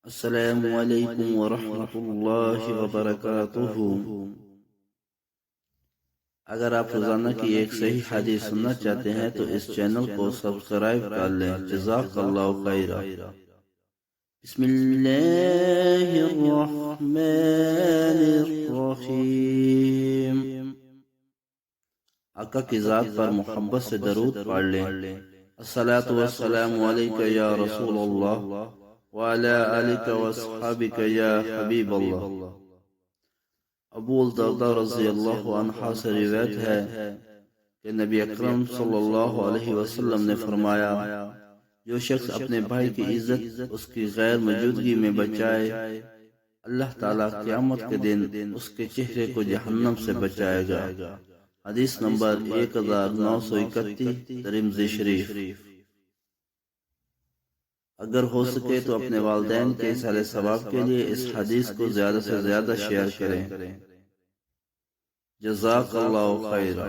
السلام علیکم ورحمۃ اللہ وبرکاتہ۔ اگر آپ روزانہ کی ایک صحیح حدیث سننا چاہتے ہیں تو اس چینل کو سبسکرائب کر لیں۔ جزاک اللہ خیرا۔ بسم اللہ الرحمن الرحیم۔ آقا کی ذات پر محبت سے درود پڑھ لیں۔ الصلاۃ والسلام علیک یا رسول اللہ وعلی آلک واصحابک یا حبیب اللہ۔ ابو الدرداء رضی اللہ عنہ سے روایت ہے کہ نبی اکرم صلی اللہ علیہ وسلم نے فرمایا، جو شخص اپنے بھائی کی عزت اس کی غیر موجودگی میں بچائے، اللہ تعالیٰ قیامت کے دن اس کے چہرے کو جہنم سے بچائے گا۔ حدیث نمبر 1931، ترمذی شریف۔ اگر ہو سکے تو اپنے والدین کے اصالِ ثواب کے لیے اس حدیث کو زیادہ سے زیادہ شیئر کریں۔ جزاک اللہ خیرا۔